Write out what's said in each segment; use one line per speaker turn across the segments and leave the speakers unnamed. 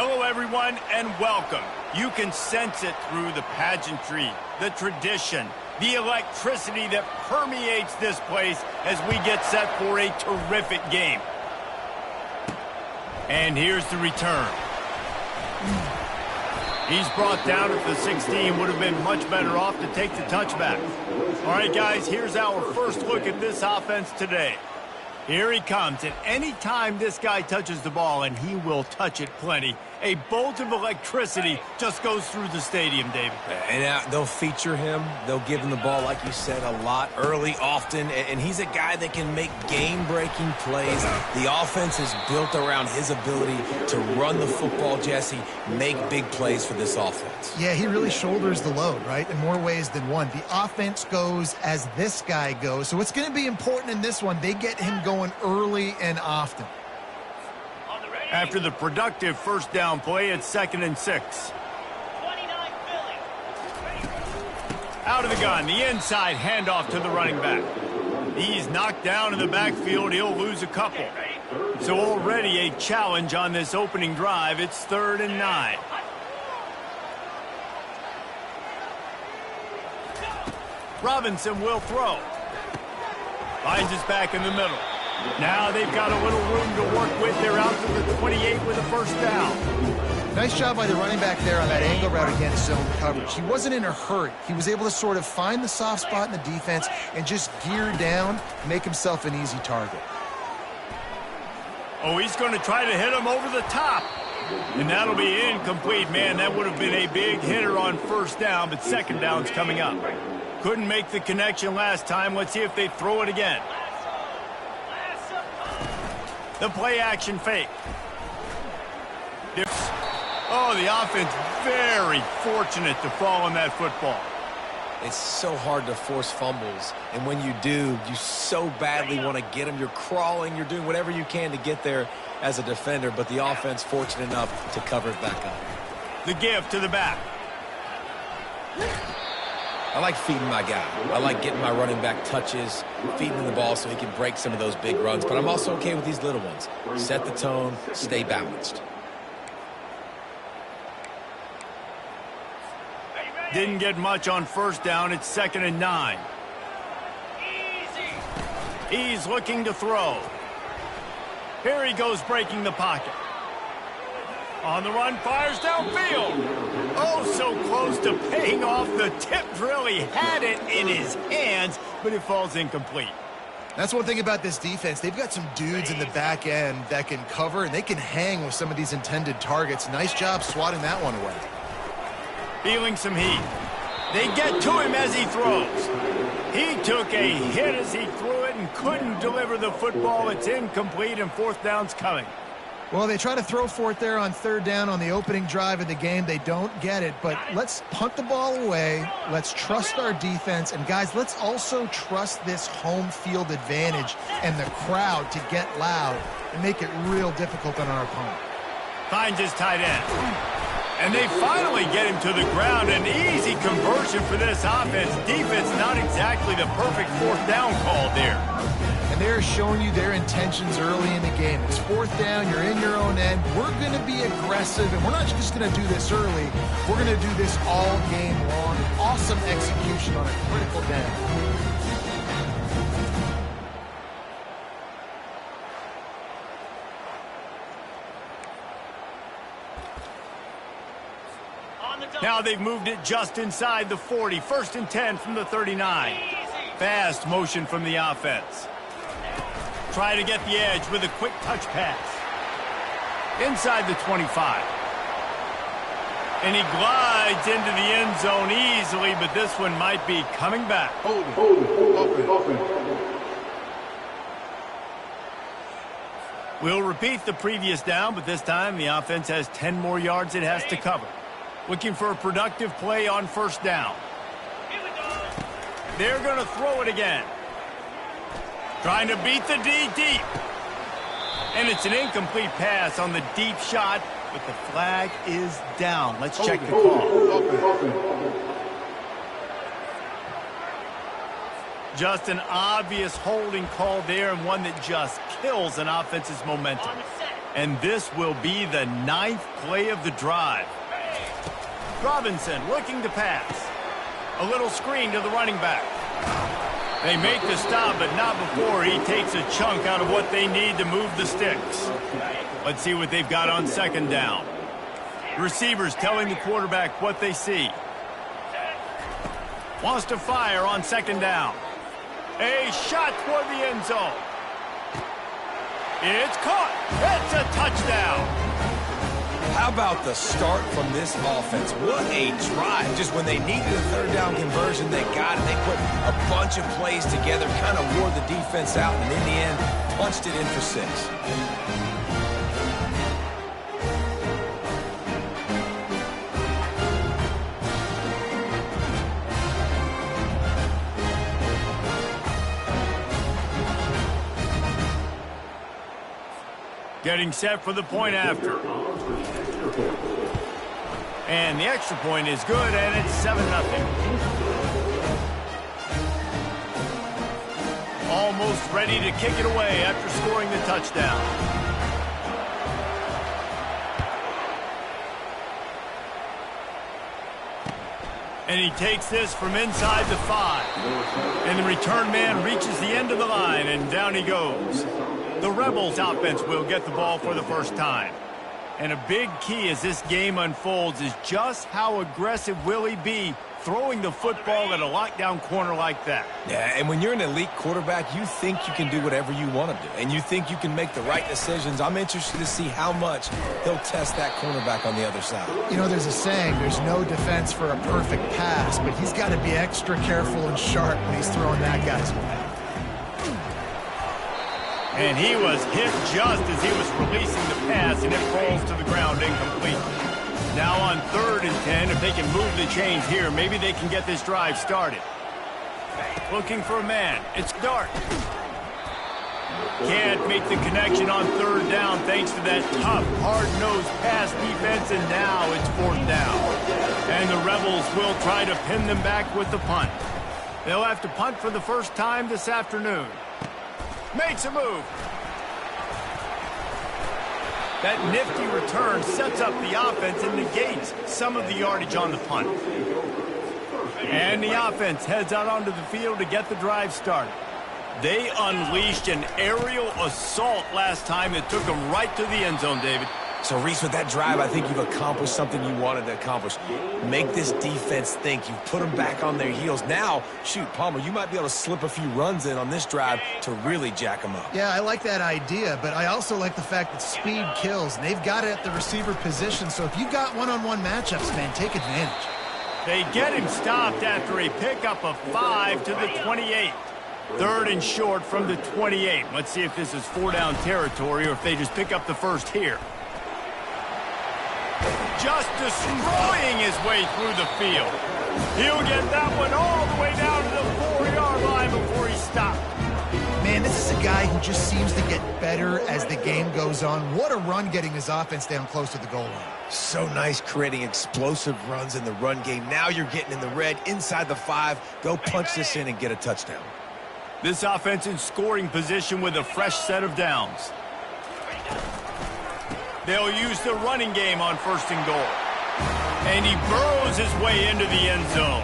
Hello, everyone, and welcome. You can sense it through the pageantry, the tradition, the electricity that permeates this place as we get set for a terrific game. And here's the return. He's brought down at the 16. Would have been much better off to take the touchback. All right, guys, here's our first look at this offense today. Here he comes, and any time this guy touches the ball, and he will touch it plenty, a bolt of electricity just goes through the stadium, David.
And they'll feature him. They'll give him the ball, like you said, a lot, early, often. And he's a guy that can make game-breaking plays. The offense is built around his ability to run the football, Jesse, make big plays for this offense.
Yeah, he really shoulders the load, right, in more ways than one. The offense goes as this guy goes. So it's going to be important in this one. They get him going early and often.
After the productive first down play, it's 2nd and 6. Out of the gun, the inside handoff to the running back. He's knocked down in the backfield. He'll lose a couple. So already a challenge on this opening drive. It's 3rd and 9. Robinson will throw. Finds his back in the middle. Now they've got a little room to work with. They're out to the 28 with a first down.
Nice job by the running back there on that angle route against zone coverage. He wasn't in a hurry. He was able to sort of find the soft spot in the defense and just gear down, make himself an easy target.
Oh, he's going to try to hit him over the top. And that'll be incomplete. Man, that would have been a big hitter on first down, but second down's coming up. Couldn't make the connection last time. Let's see if they throw it again. The play-action fake. Oh, the offense very fortunate to fall on that football.
It's so hard to force fumbles, and when you do, you so badly want to get them. You're crawling, you're doing whatever you can to get there as a defender, but the offense fortunate enough to cover it back up.
The give to the back.
I like feeding my guy. I like getting my running back touches, feeding him the ball so he can break some of those big runs. But I'm also okay with these little ones. Set the tone, stay balanced.
Didn't get much on first down. It's 2nd and 9. He's looking to throw. Here he goes breaking the pocket. On the run, fires downfield. Oh, so close to paying off. The tip drill. He had it in his hands, but it falls incomplete.
That's one thing about this defense. They've got some dudes in the back end that can cover, and they can hang with some of these intended targets. Nice job swatting that one away.
Feeling some heat. They get to him as he throws. He took a hit as he threw it and couldn't deliver the football. It's incomplete, and fourth down's coming.
Well, they try to throw for it there on third down on the opening drive of the game. They don't get it, but let's punt the ball away. Let's trust our defense. And, guys, let's also trust this home field advantage and the crowd to get loud and make it real difficult on our opponent.
Finds his tight end. And they finally get him to the ground. An easy conversion for this offense. Defense not exactly the perfect fourth down call there.
And they're showing you their intentions early in the game. It's fourth down, you're in your own end. We're going to be aggressive, and we're not just going to do this early. We're going to do this all game long. Awesome execution on a critical down.
Now they've moved it just inside the 40. 1st and 10 from the 39. Fast motion from the offense. Try to get the edge with a quick touch pass. Inside the 25. And he glides into the end zone easily, but this one might be coming back.
Open.
We'll repeat the previous down, but this time the offense has 10 more yards it has to cover. Looking for a productive play on first down. They're going to throw it again. Trying to beat the D deep. And it's an incomplete pass on the deep shot, but the flag is down. Let's check the call. Just an obvious holding call there, and one that just kills an offense's momentum. And this will be the 9th play of the drive. Robinson looking to pass. A little screen to the running back. They make the stop, but not before he takes a chunk out of what they need to move the sticks. Let's see what they've got on 2nd down. Receivers telling the quarterback what they see. Wants to fire on 2nd down. A shot toward the end zone. It's caught. It's a touchdown.
How about the start from this offense? What a drive. Just when they needed a 3rd down conversion, they got it. They put a bunch of plays together, kind of wore the defense out, and in the end, punched it in for 6.
Getting set for the point after. And the extra point is good, and it's 7-0. Almost ready to kick it away after scoring the touchdown. And he takes this from inside the 5. And the return man reaches the end of the line, and down he goes. The Rebels offense will get the ball for the first time. And a big key as this game unfolds is just how aggressive will he be throwing the football at a lockdown corner like that.
Yeah, and when you're an elite quarterback, you think you can do whatever you want to do. And you think you can make the right decisions. I'm interested to see how much he'll test that cornerback on the other side.
You know, there's a saying, there's no defense for a perfect pass, but he's got to be extra careful and sharp when he's throwing that guy's way.
And he was hit just as he was releasing the pass, and it falls to the ground incomplete. Now on 3rd and 10, if they can move the chains here, maybe they can get this drive started. Looking for a man. It's Dart. Can't make the connection on 3rd down thanks to that tough, hard-nosed pass defense, and now it's 4th down. And the Rebels will try to pin them back with the punt. They'll have to punt for the first time this afternoon. Makes a move. That nifty return sets up the offense and negates some of the yardage on the punt. And the offense heads out onto the field to get the drive started. They unleashed an aerial assault last time that took them right to the end zone, David.
So, Reese, with that drive, I think you've accomplished something you wanted to accomplish. Make this defense think. You've put them back on their heels. Now, shoot, Palmer, you might be able to slip a few runs in on this drive to really jack them up.
Yeah, I like that idea, but I also like the fact that speed kills, and they've got it at the receiver position. So if you've got one-on-one matchups, man, take advantage.
They get him stopped after a pickup of 5 to the 28. 3rd and short from the 28. Let's see if this is 4-down territory or if they just pick up the first here. Just destroying his way through the field. He'll get that one all the way down to the 4-yard line before he stopped.
Man, this is a guy who just seems to get better as the game goes on. What a run getting his offense down close to the goal line.
So nice creating explosive runs in the run game. Now you're getting in the red inside the 5. Go punch this in and get a touchdown.
This offense in scoring position with a fresh set of downs. They'll use the running game on 1st and goal. And he burrows his way into the end zone.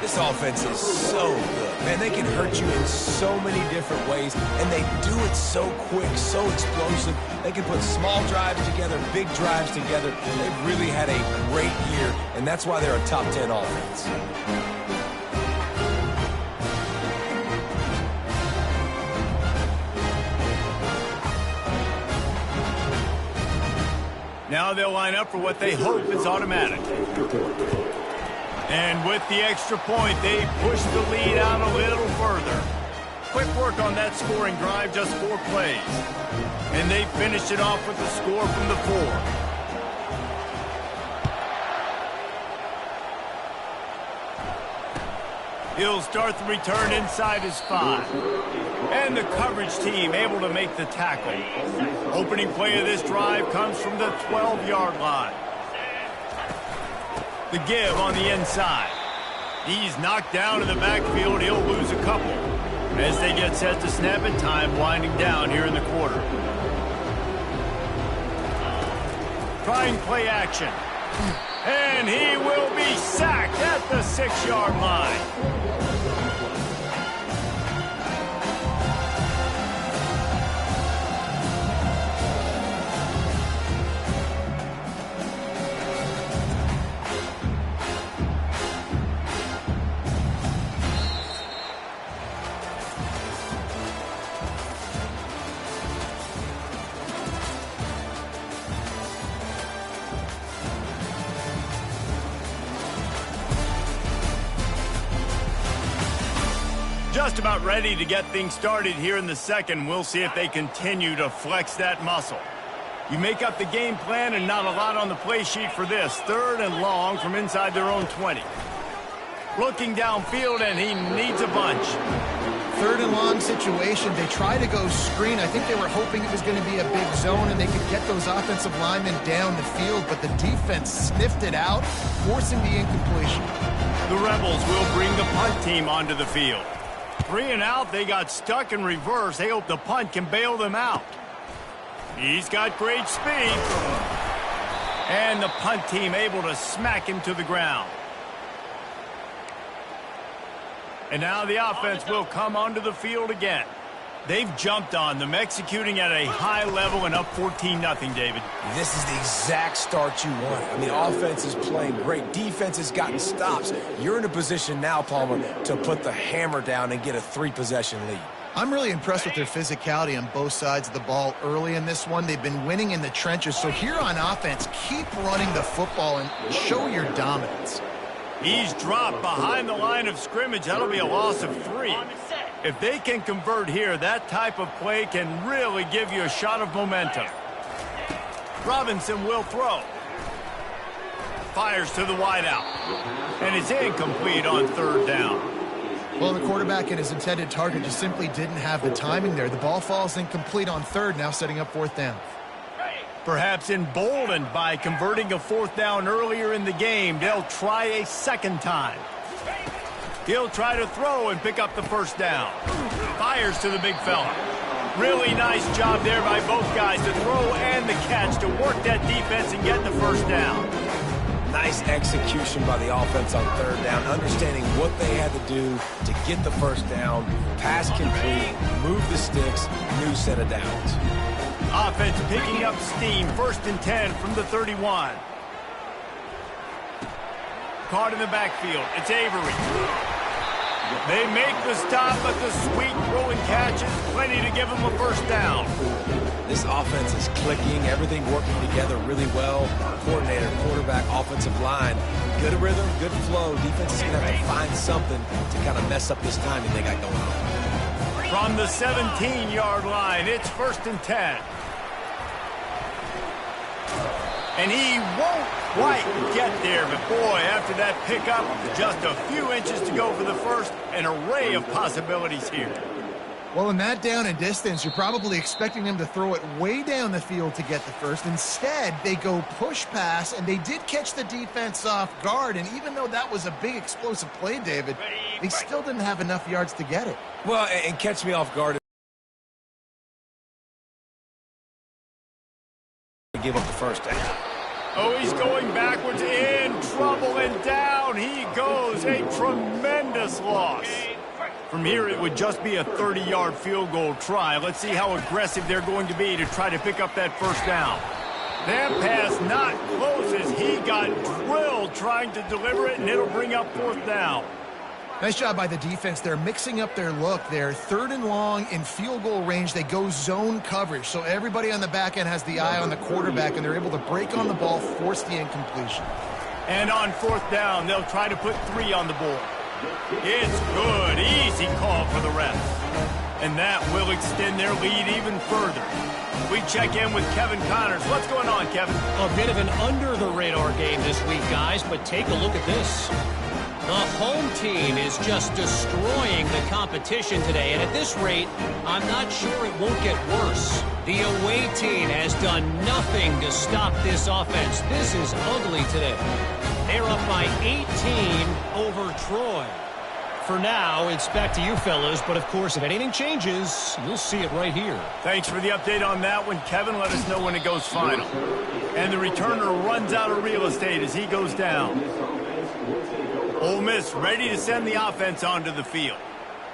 This offense is so good. Man, they can hurt you in so many different ways, and they do it so quick, so explosive. They can put small drives together, big drives together. They've really had a great year, and that's why they're a top 10 offense.
Now they'll line up for what they hope is automatic. And with the extra point, they push the lead out a little further. Quick work on that scoring drive, just 4 plays. And they finished it off with the score from the 4. He'll start the return inside his 5. And the coverage team able to make the tackle. Opening play of this drive comes from the 12-yard line. The give on the inside. He's knocked down in the backfield. He'll lose a couple. As they get set to snap it, time winding down here in the quarter. Trying play action. And he will be sacked at the 6-yard line. Just about ready to get things started here in the second. We'll see if they continue to flex that muscle. You make up the game plan and not a lot on the play sheet for this. 3rd and long from inside their own 20. Looking downfield, and he needs a bunch.
3rd and long situation. They try to go screen. I think they were hoping it was going to be a big zone and they could get those offensive linemen down the field, but the defense sniffed it out, forcing the incompletion.
The Rebels will bring the punt team onto the field. 3 and out, they got stuck in reverse. They hope the punt can bail them out. He's got great speed. And the punt team able to smack him to the ground. And now the offense will come onto the field again. They've jumped on them, executing at a high level and up 14-0, David.
This is the exact start you want. I mean, the offense is playing great. Defense has gotten stops. You're in a position now, Palmer, to put the hammer down and get a 3-possession lead.
I'm really impressed with their physicality on both sides of the ball early in this one. They've been winning in the trenches. So here on offense, keep running the football and show your dominance.
He's dropped behind the line of scrimmage. That'll be a loss of 3. If they can convert here, that type of play can really give you a shot of momentum. Robinson will throw. Fires to the wideout. And it's incomplete on 3rd down.
Well, the quarterback and his intended target just simply didn't have the timing there. The ball falls incomplete on 3rd, now setting up 4th down.
Perhaps emboldened by converting a 4th down earlier in the game, they'll try a 2nd time. He'll try to throw and pick up the 1st down. Fires to the big fella. Really nice job there by both guys to throw and the catch to work that defense and get the 1st down.
Nice execution by the offense on 3rd down, understanding what they had to do to get the 1st down, pass complete, move the sticks, new set of downs.
Offense picking up steam, 1st and 10 from the 31. Caught in the backfield, it's Avery. They make the stop, but the sweet throw and catch is plenty to give them a 1st down.
This offense is clicking, everything working together really well. Coordinator, quarterback, offensive line. Good rhythm, good flow. Defense is going to have to find something to kind of mess up this timing they got going on.
From the 17-yard line, it's 1st and 10. And he won't quite get there, but boy, after that pickup, just a few inches to go for the 1st, an array of possibilities here.
Well, in that down and distance, you're probably expecting them to throw it way down the field to get the 1st. Instead, they go push pass, and they did catch the defense off guard, and even though that was a big explosive play, David, they still didn't have enough yards to get it.
Well, and catch me off guard. Give up the 1st down.
Oh, he's going backwards, in trouble, and down he goes. A tremendous loss. From here, it would just be a 30-yard field goal try. Let's see how aggressive they're going to be to try to pick up that 1st down. That pass not close as he got drilled trying to deliver it, and it'll bring up 4th down.
Nice job by the defense. They're mixing up their look. They're 3rd and long in field goal range. They go zone coverage. So everybody on the back end has the eye on the quarterback, and they're able to break on the ball, force the incompletion.
And on 4th down, they'll try to put 3 on the board. It's good. Easy call for the refs. And that will extend their lead even further. We check in with Kevin Connors. What's going on, Kevin?
A bit of an under-the-radar game this week, guys, but take a look at this. The home team is just destroying the competition today, and at this rate, I'm not sure it won't get worse. The away team has done nothing to stop this offense. This is ugly today. They're up by 18 over Troy. for now, it's back to you fellas. But, of course, if anything changes, you'll see it right here.
Thanks for the update on that one, Kevin. Let us know when it goes final. And the returner runs out of real estate as he goes down. Ole Miss ready to send the offense onto the field.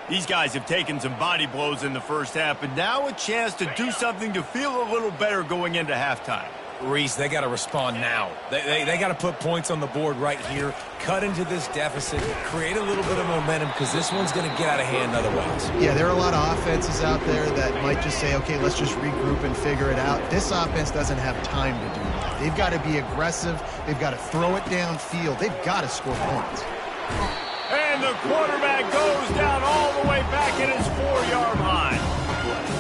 These guys have taken some body blows in the first half, but now a chance to do something to feel a little better going into halftime.
Reese, they got to respond now. They got to put points on the board right here, cut into this deficit, create a little bit of momentum because this one's going to get out of hand otherwise.
Yeah, there are a lot of offenses out there that might just say, okay, let's just regroup and figure it out. This offense doesn't have time to do that. They've got to be aggressive. They've got to throw it downfield. They've got to score points.
And the quarterback goes down all the way back in his 4-yard line.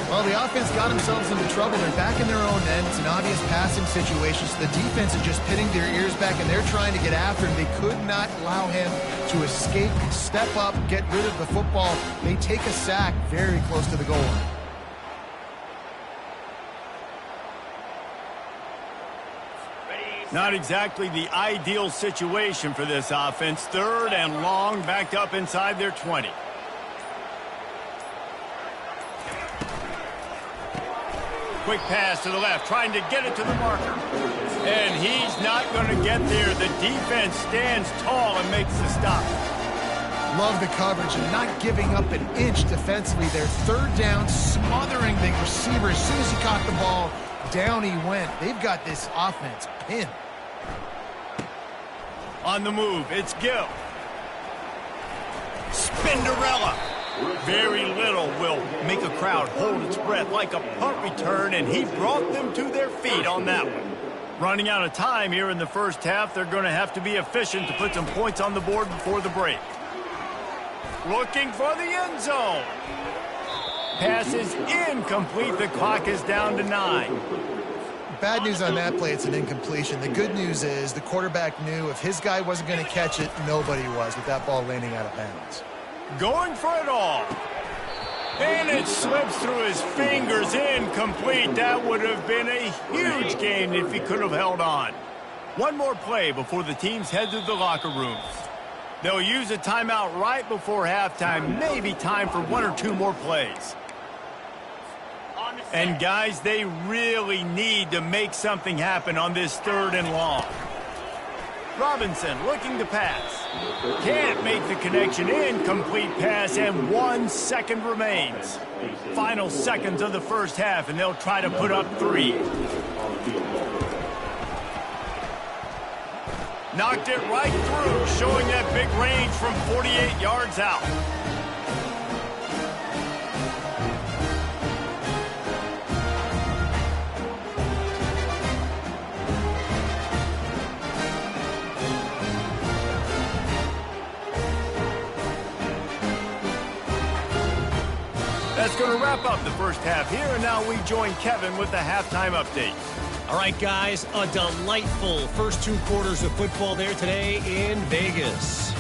Well, the offense got themselves into trouble. They're back in their own end. It's an obvious passing situation. So the defense is just pinning their ears back, and they're trying to get after him. They could not allow him to escape, step up, get rid of the football. They take a sack very close to the goal line.
Not exactly the ideal situation for this offense. 3rd and long, backed up inside their 20. Quick pass to the left, trying to get it to the marker. And he's not going to get there. The defense stands tall and makes the stop.
Love the coverage and not giving up an inch defensively. They're 3rd down, smothering the receiver. As soon as he caught the ball, down he went. They've got this offense pinned.
On the move, it's Gill. Spinderella. Very little will make a crowd hold its breath like a punt return, and he brought them to their feet on that one. Running out of time here in the first half, they're going to have to be efficient to put some points on the board before the break. Looking for the end zone. Pass is incomplete. The clock is down to 9.
Bad news on that play, it's an incompletion. The good news is the quarterback knew if his guy wasn't going to catch it, nobody was with that ball landing out of bounds.
Going for it all. And it slips through his fingers, incomplete. That would have been a huge gain if he could have held on. One more play before the teams head to the locker rooms. They'll use a timeout right before halftime, maybe time for 1 or 2 more plays. And guys, they really need to make something happen on this 3rd and long. Robinson looking to pass. Can't make the connection. Incomplete pass, and 1 second remains. Final seconds of the first half, and they'll try to put up 3. Knocked it right through, showing that big range from 48 yards out. That's going to wrap up the first half here, and now we join Kevin with the halftime update.
All right, guys, a delightful first 2 quarters of football there today in Vegas.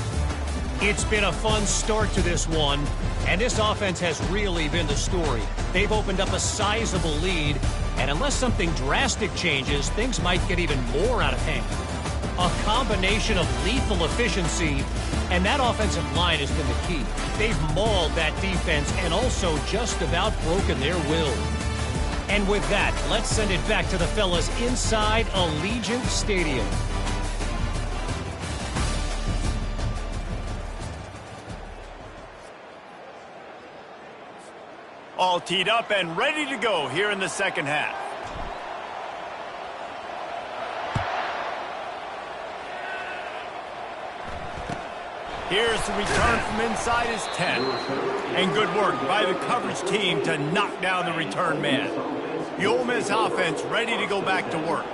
It's been a fun start to this one, and this offense has really been the story. They've opened up a sizable lead, and unless something drastic changes, things might get even more out of hand. A combination of lethal efficiency, and that offensive line has been the key. They've mauled that defense and also just about broken their will. And with that, let's send it back to the fellas inside Allegiant Stadium.
All teed up and ready to go here in the second half. Here's the return from inside his 10. And good work by the coverage team to knock down the return man. The Ole Miss offense ready to go back to work.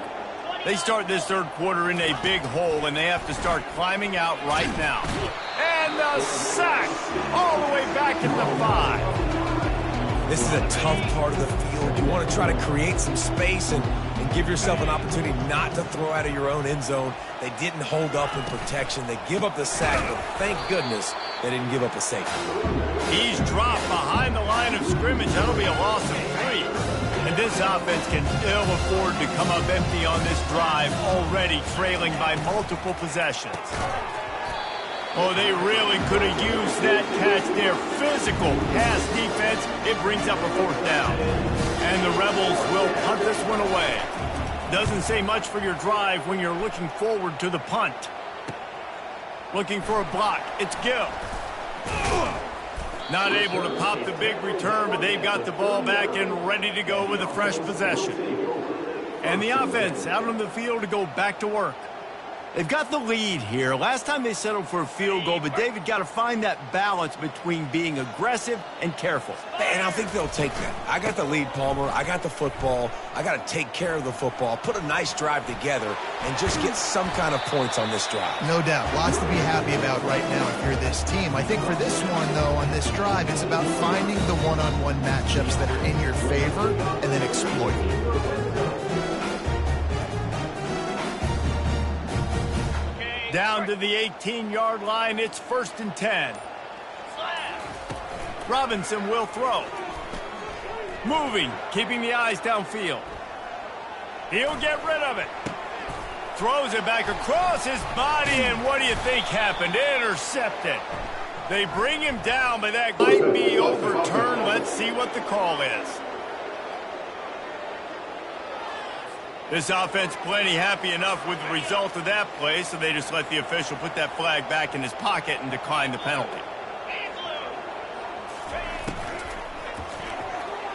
They start this 3rd quarter in a big hole, and they have to start climbing out right now. And the sack all the way back at the 5.
This is a tough part of the field. You want to try to create some space and give yourself an opportunity not to throw out of your own end zone. They didn't hold up in protection. They give up the sack, but thank goodness they didn't give up a safety.
He's dropped behind the line of scrimmage. That'll be a loss of 3. And this offense can ill afford to come up empty on this drive, already trailing by multiple possessions. Oh, they really could have used that catch there. Physical pass defense. It brings up a 4th down. And the Rebels will punt this one away. Doesn't say much for your drive when you're looking forward to the punt. Looking for a block. It's Gill. Not able to pop the big return, but they've got the ball back and ready to go with a fresh possession. And the offense out on the field to go back to work. They've got the lead here. Last time they settled for a field goal, but David got to find that balance between being aggressive and careful.
And I think they'll take that. I got the lead, Palmer. I got the football. I got to take care of the football, put a nice drive together, and just get some kind of points on this drive.
No doubt. Lots to be happy about right now if you're this team. I think for this one, though, on this drive, it's about finding the one-on-one matchups that are in your favor and then exploiting them.
Down to the 18-yard line, it's 1st and 10. Robinson will throw. Moving, keeping the eyes downfield. He'll get rid of it. Throws it back across his body, and what do you think happened? Intercepted. They bring him down, but that might be overturned. Let's see what the call is. This offense plenty happy enough with the result of that play, so they just let the official put that flag back in his pocket and decline the penalty.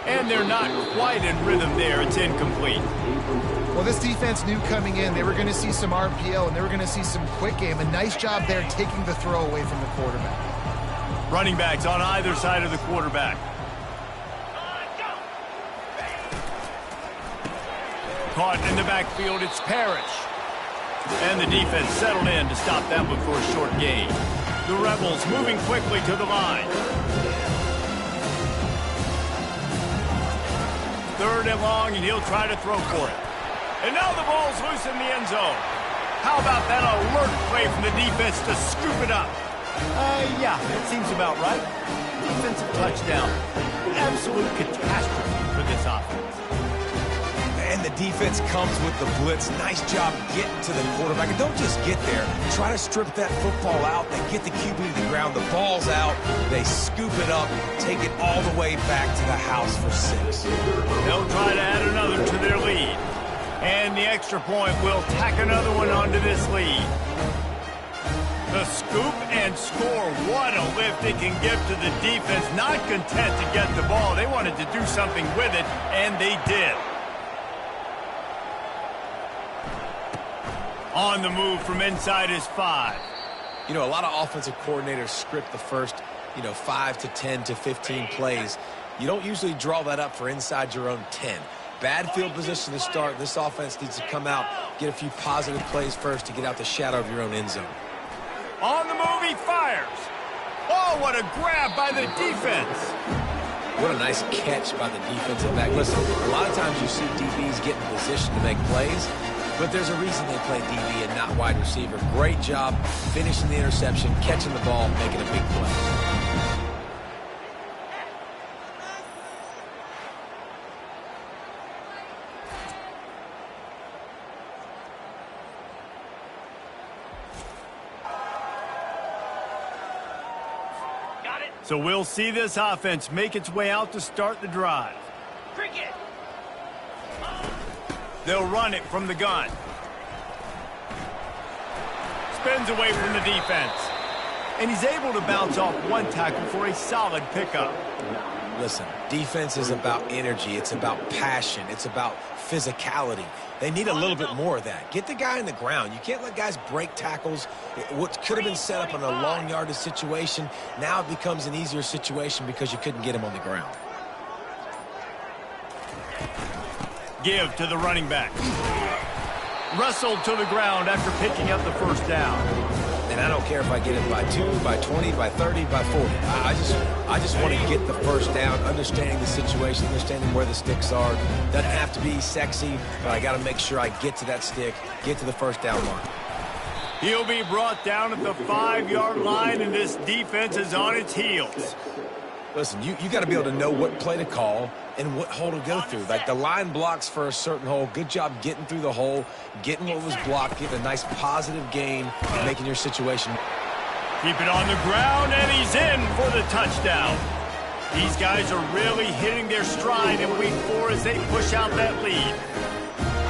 And they're not quite in rhythm there. It's incomplete.
Well, this defense knew coming in they were going to see some RPO and they were going to see some quick game. A nice job there taking the throw away from the quarterback.
Running backs on either side of the quarterback. Caught in the backfield, it's Parrish. And the defense settled in to stop that one for a short gain. The Rebels moving quickly to the line. 3rd and long, and he'll try to throw for it. And now the ball's loose in the end zone. How about that alert play from the defense to scoop it up? Yeah, that seems about right. Defensive touchdown. Absolute catastrophe for this offense.
And the defense comes with the blitz. Nice job getting to the quarterback. And don't just get there. Try to strip that football out. They get the QB to the ground. The ball's out. They scoop it up, take it all the way back to the house for 6.
They'll try to add another to their lead. And the extra point will tack another one onto this lead. The scoop and score. What a lift it can give to the defense. Not content to get the ball. They wanted to do something with it, and they did. On the move from inside his 5.
You know, a lot of offensive coordinators script the first, 5 to 10 to 15 plays. You don't usually draw that up for inside your own 10. Bad field position to start. This offense needs to come out, get a few positive plays first to get out the shadow of your own end zone.
On the move, he fires. Oh, what a grab by the defense.
What a nice catch by the defensive back. Listen, a lot of times you see DBs get in position to make plays, but there's a reason they play DB and not wide receiver. Great job finishing the interception, catching the ball, making a big play.
So we'll see this offense make its way out to start the drive. They'll run it from the gun. Spins away from the defense. And he's able to bounce off one tackle for a solid pickup.
Listen, defense is about energy. It's about passion. It's about physicality. They need a little bit more of that. Get the guy on the ground. You can't let guys break tackles. What could have been set up in a long yardage situation, now it becomes an easier situation because you couldn't get him on the ground.
Give to the running back. Wrestled to the ground after picking up the first down.
And I don't care if I get it by 2, by 20, by 30, by 40. I just want to get the first down, understanding the situation, understanding where the sticks are. Doesn't have to be sexy, but I got to make sure I get to that stick, get to the first down line.
He'll be brought down at the 5-yard line, and this defense is on its heels.
Listen, you got to be able to know what play to call and what hole to go through. Like the line blocks for a certain hole. Good job getting through the hole, getting what was blocked, getting a nice positive gain, and making your situation.
Keep it on the ground, and he's in for the touchdown. These guys are really hitting their stride in week 4 as they push out that lead.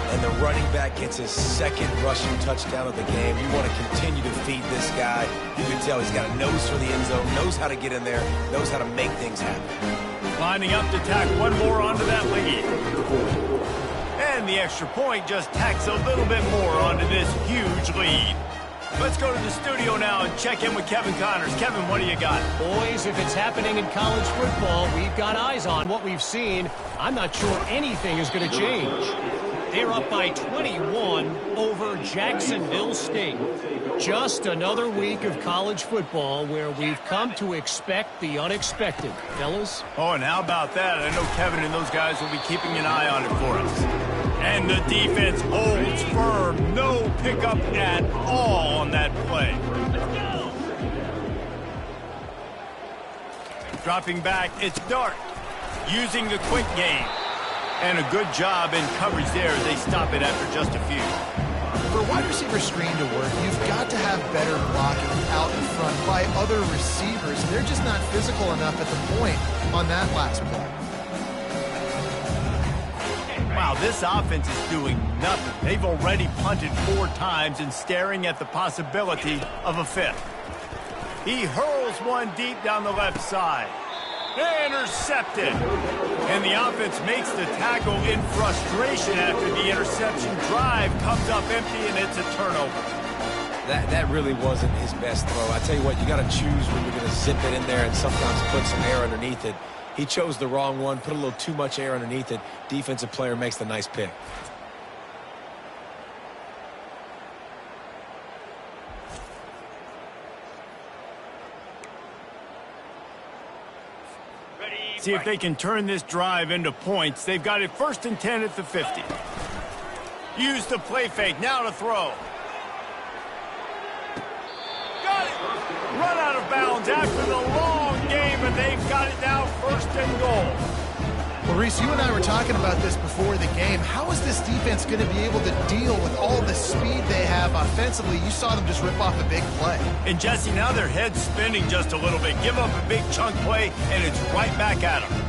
And the running back gets his second rushing touchdown of the game. You want to continue to feed this guy. You can tell he's got a nose for the end zone, knows how to get in there, knows how to make things happen.
Lining up to tack one more onto that lead. And the extra point just tacks a little bit more onto this huge lead. Let's go to the studio now and check in with Kevin Connors. Kevin, what do you got?
Boys, if it's happening in college football, we've got eyes on what we've seen. I'm not sure anything is going to change. They're up by 21 over Jacksonville State. Just another week of college football where we've come to expect the unexpected. Fellas?
Oh, and how about that? I know Kevin and those guys will be keeping an eye on it for us. And the defense holds firm. No pickup at all on that play. Dropping back, it's Dart. Using the quick game. And a good job in coverage there as they stop it after just a few.
For a wide receiver screen to work, you've got to have better blocking out in front by other receivers. They're just not physical enough at the point on that last play.
Wow, this offense is doing nothing. They've already punted 4 times and staring at the possibility of a 5th. He hurls one deep down the left side. Intercepted. And the offense makes the tackle in frustration after the interception. Drive comes up empty, and it's a turnover.
That really wasn't his best throw. I tell you what, you got to choose when you're going to zip it in there and sometimes put some air underneath it. He chose the wrong one, put a little too much air underneath it. Defensive player makes the nice pick.
See if they can turn this drive into points. They've got it 1st and 10 at the 50. Use the play fake. Now to throw. Got it. Run out of bounds after the long game, and they've got it now 1st and goal.
Well, Reese, you and I were talking about this before the game. How is this defense going to be able to deal with all the speed they have offensively? You saw them just rip off a big play.
And, Jesse, now their head's spinning just a little bit. Give up a big chunk play, and it's right back at them.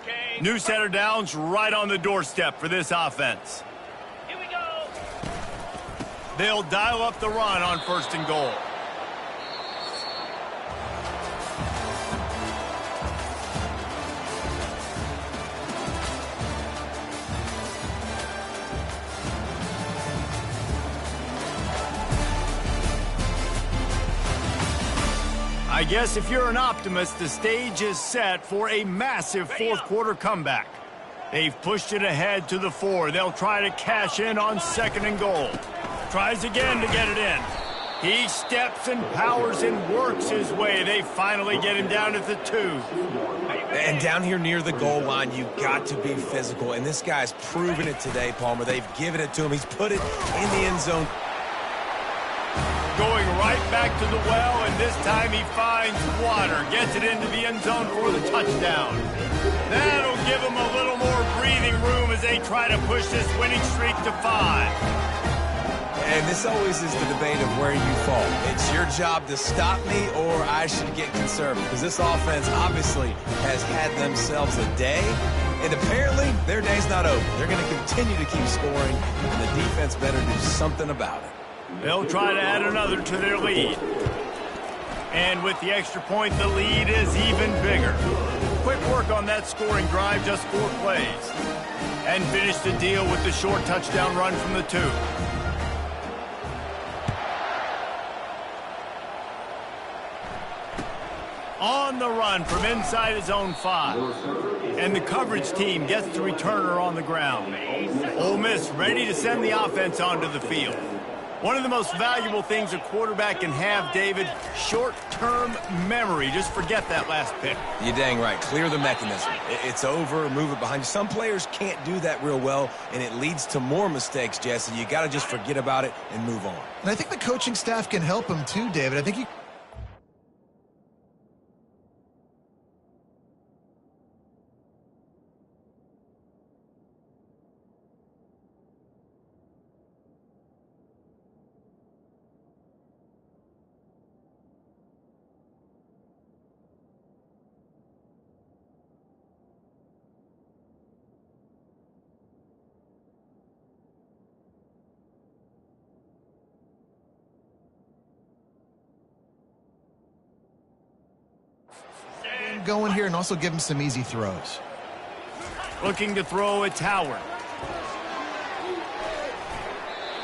Okay. New set of downs right on the doorstep for this offense. Here we go. They'll dial up the run on 1st and goal. I guess if you're an optimist, the stage is set for a massive 4th quarter comeback. They've pushed it ahead to the 4. They'll try to cash in on 2nd and goal. Tries again to get it in. He steps and powers and works his way. They finally get him down at the 2.
And down here near the goal line, you got to be physical. And this guy's proven it today, Palmer. They've given it to him. He's put it in the end zone.
Going right back to the well, and this time he finds water. Gets it into the end zone for the touchdown. That'll give him a little more breathing room as they try to push this winning streak to 5.
And this always is the debate of where you fall. It's your job to stop me, or I should get conservative. Because this offense obviously has had themselves a day, and apparently their day's not over. They're going to continue to keep scoring, and the defense better do something about it.
They'll try to add another to their lead. And with the extra point, the lead is even bigger. Quick work on that scoring drive, just 4 plays. And finish the deal with the short touchdown run from the 2. On the run from inside his own 5. And the coverage team gets the returner on the ground. Ole Miss ready to send the offense onto the field. One of the most valuable things a quarterback can have, David, short-term memory. Just forget that last pick.
You're dang right. Clear the mechanism. It's over, move it behind you. Some players can't do that real well, and it leads to more mistakes, Jesse. You got to just forget about it and move on.
And I think the coaching staff can help him too, David. I think you going here and also give him some easy throws.
Looking to throw, it's Howard.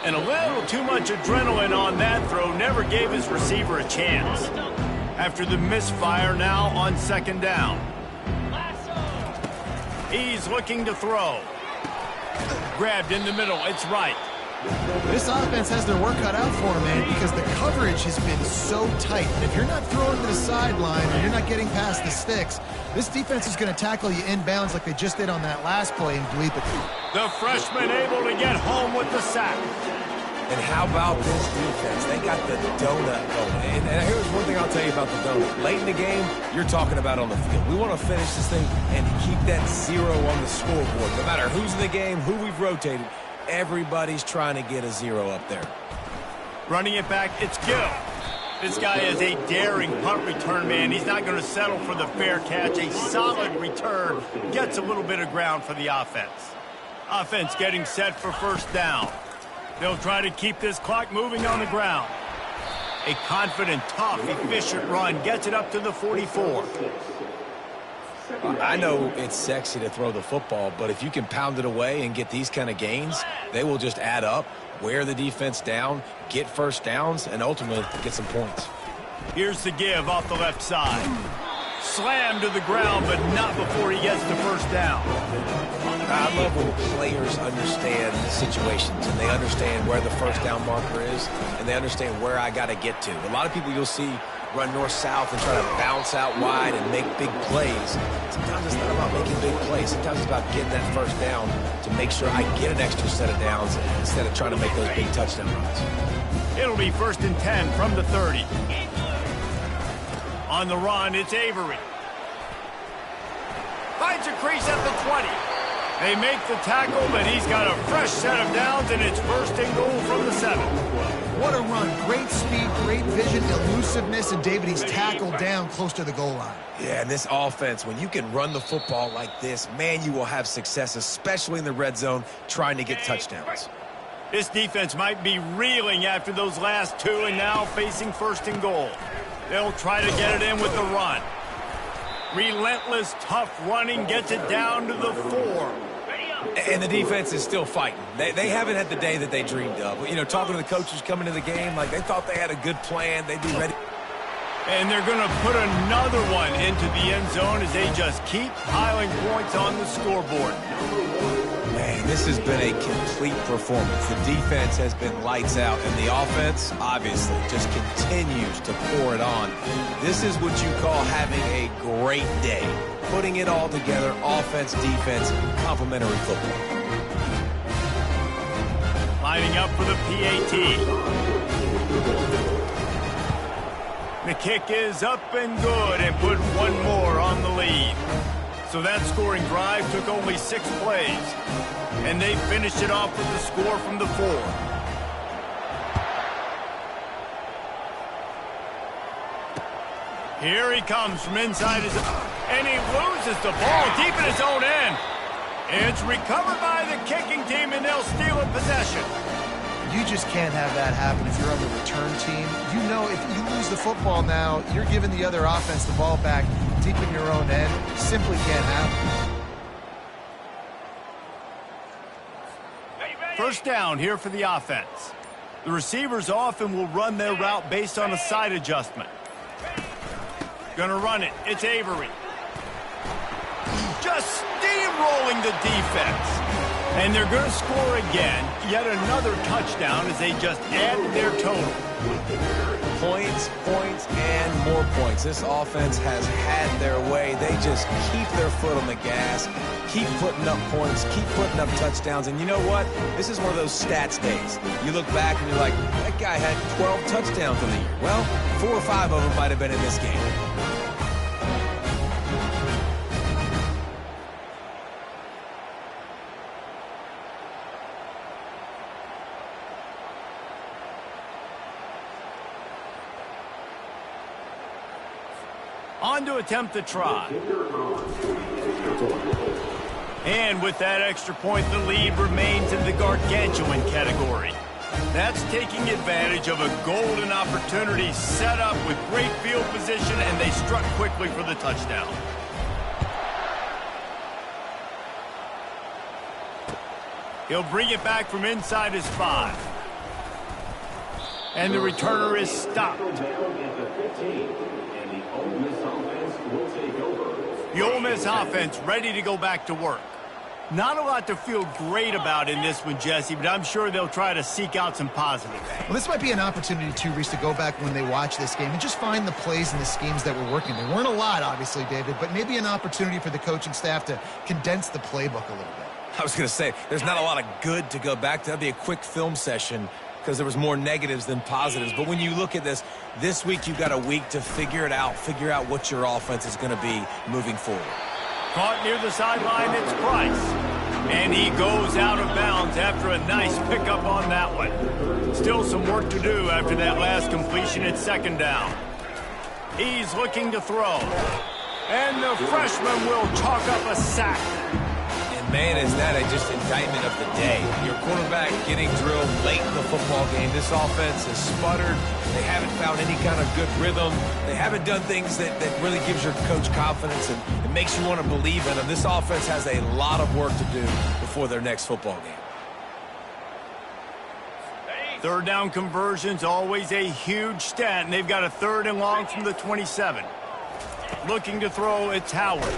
And a little too much adrenaline on that throw never gave his receiver a chance. After the misfire, now on second down. He's looking to throw. Grabbed in the middle, it's right.
This offense has their work cut out for them, man, because the coverage has been so tight. And if you're not throwing to the sideline or you're not getting past the sticks, this defense is going to tackle you inbounds like they just did on that last play and bleed the field.
The freshman able to get home with the sack.
And how about this defense? They got the donut going. And here's one thing I'll tell you about the donut. Late in the game, you're talking about on the field. We want to finish this thing and keep that 0 on the scoreboard. No matter who's in the game, who we've rotated, everybody's trying to get a 0 up there.
Running it back, it's Gill. This guy is a daring punt return man. He's not going to settle for the fair catch. A solid return gets a little bit of ground for the offense. Offense getting set for first down. They'll try to keep this clock moving on the ground. A confident, tough, efficient run gets it up to the 44.
I know it's sexy to throw the football, but if you can pound it away and get these kind of gains, they will just add up, wear the defense down, get first downs, and ultimately get some points.
Here's the give off the left side. Slammed to the ground, but not before he gets the first down.
I love when players understand the situations and they understand where the first down marker is and they understand where I got to get to. A lot of people you'll see run north-south and try to bounce out wide and make big plays. Sometimes it's not about making big plays. Sometimes it's about getting that first down to make sure I get an extra set of downs instead of trying to make those big touchdown runs.
It'll be 1st and 10 from the 30. On the run, it's Avery. Finds a crease at the 20. They make the tackle, but he's got a fresh set of downs, and it's 1st and goal from the 7.
What a run. Great speed, great vision, elusiveness, and David, he's tackled down close to the goal line.
Yeah, and this offense, when you can run the football like this, man, you will have success, especially in the red zone, trying to get touchdowns.
This defense might be reeling after those last 2 and now facing 1st and goal. They'll try to get it in with the run. Relentless, tough running gets it down to the 4.
And the defense is still fighting. They haven't had the day that they dreamed of. You know, talking to the coaches coming to the game, like they thought they had a good plan. They'd be ready.
And they're going to put another one into the end zone as they just keep piling points on the scoreboard.
Man, this has been a complete performance. The defense has been lights out, and the offense, obviously, just continues to pour it on. This is what you call having a great day. Putting it all together, offense, defense, complementary football.
Lining up for the PAT. The kick is up and good and put one more on the lead. So that scoring drive took only 6 plays. And they finished it off with the score from the 4. Here he comes from inside his... And he loses the ball deep in his own end. It's recovered by the kicking team, and they'll steal a possession.
You just can't have that happen if you're on the return team. You know if you lose the football now, you're giving the other offense the ball back deep in your own end. Simply can't happen.
First down here for the offense. The receivers often will run their route based on a side adjustment. Gonna run it. It's Avery. Just steamrolling the defense. And they're going to score again. Yet another touchdown as they just added their total.
Points, points, and more points. This offense has had their way. They just keep their foot on the gas, keep putting up points, keep putting up touchdowns. And you know what? This is one of those stats days. You look back and you're like, that guy had 12 touchdowns in the year. Well, 4 or 5 of them might have been in this game.
On to attempt the try. And with that extra point, the lead remains in the gargantuan category. That's taking advantage of a golden opportunity set up with great field position, and they struck quickly for the touchdown. He'll bring it back from inside his 5. And the returner is stopped. The Ole Miss offense ready to go back to work. Not a lot to feel great about in this one, Jesse, but I'm sure they'll try to seek out some positives.
Well, this might be an opportunity, too, Reese, to go back when they watch this game and just find the plays and the schemes that were working. There weren't a lot, obviously, David, but maybe an opportunity for the coaching staff to condense the playbook a little bit.
I was going to say, there's not a lot of good to go back to. That'd be a quick film session because there was more negatives than positives. But when you look at this week you've got a week to figure it out, figure out what your offense is going to be moving forward.
Caught near the sideline, it's Price. And he goes out of bounds after a nice pickup on that one. Still some work to do after that last completion at 2nd down. He's looking to throw. And the freshman will chalk up a sack.
Man, is that just indictment of the day. Your quarterback getting drilled late in the football game. This offense has sputtered. They haven't found any kind of good rhythm. They haven't done things that really gives your coach confidence and it makes you want to believe in them. This offense has a lot of work to do before their next football game.
3rd down conversion's always a huge stat, and they've got a 3rd and long from the 27. Looking to throw, it's Howard.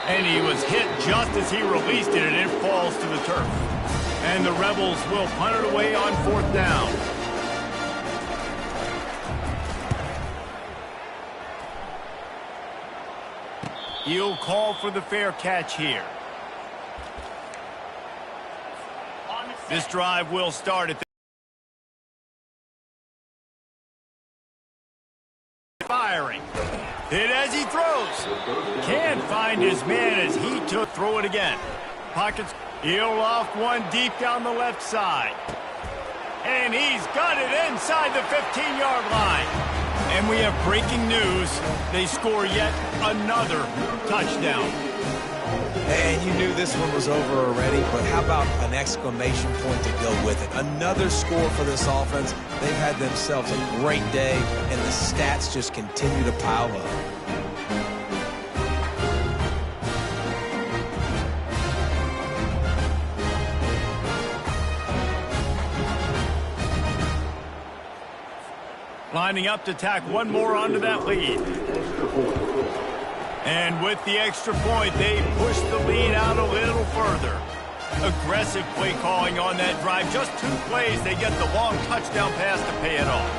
And he was hit just as he released it, and it falls to the turf. And the Rebels will punt it away on 4th down. He'll call for the fair catch here. This drive will start at the firing. Hit as he throws. Can't find his man as he throw it again. Pockets. He'll loft one deep down the left side. And he's got it inside the 15-yard line. And we have breaking news. They score yet another touchdown.
And you knew this one was over already, but how about an exclamation point to go with it? Another score for this offense. They've had themselves a great day, and the stats just continue to pile up.
Lining up to tack one more onto that lead. And with the extra point, they push the lead out a little further. Aggressive play calling on that drive. Just 2 plays, they get the long touchdown pass to pay it off.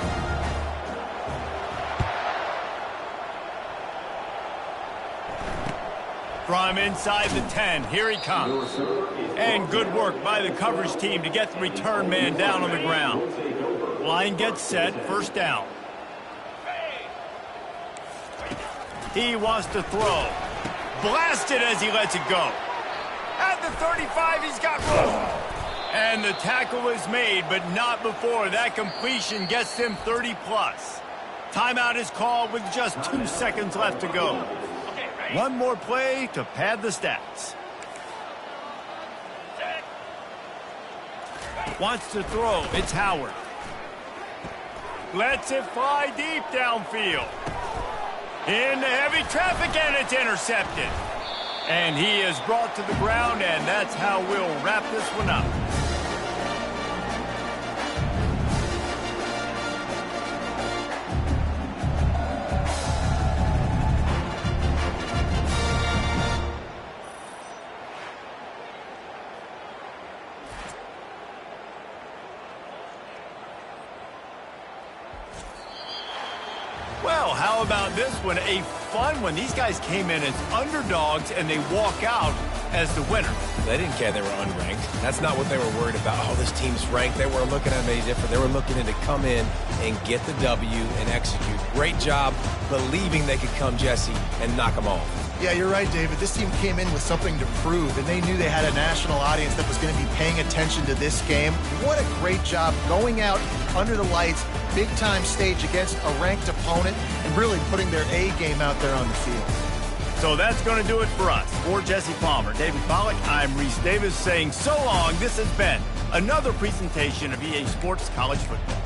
From inside the 10, here he comes. And good work by the coverage team to get the return man down on the ground. Line gets set, 1st down. He wants to throw. Blasted as he lets it go. At the 35, he's got room. And the tackle is made, but not before that completion gets him 30-plus. Timeout is called with just 2 seconds left to go. One more play to pad the stats. Wants to throw. It's Howard. Lets it fly deep downfield. Into heavy traffic, and it's intercepted. And he is brought to the ground, and that's how we'll wrap this one up. Well, how about this one? A fun one. These guys came in as underdogs, and they walk out as the winner.
They didn't care they were unranked. That's not what they were worried about. Oh, this team's ranked. They weren't looking at any different. They were looking to come in and get the W and execute. Great job believing they could come, Jesse, and knock them off.
Yeah, you're right, David. This team came in with something to prove, and they knew they had a national audience that was going to be paying attention to this game. What a great job going out under the lights, big-time stage against a ranked opponent, and really putting their A game out there on the field.
So that's going to do it for us. For Jesse Palmer, David Pollack, I'm Reese Davis saying so long. This has been Another presentation of EA Sports College Football.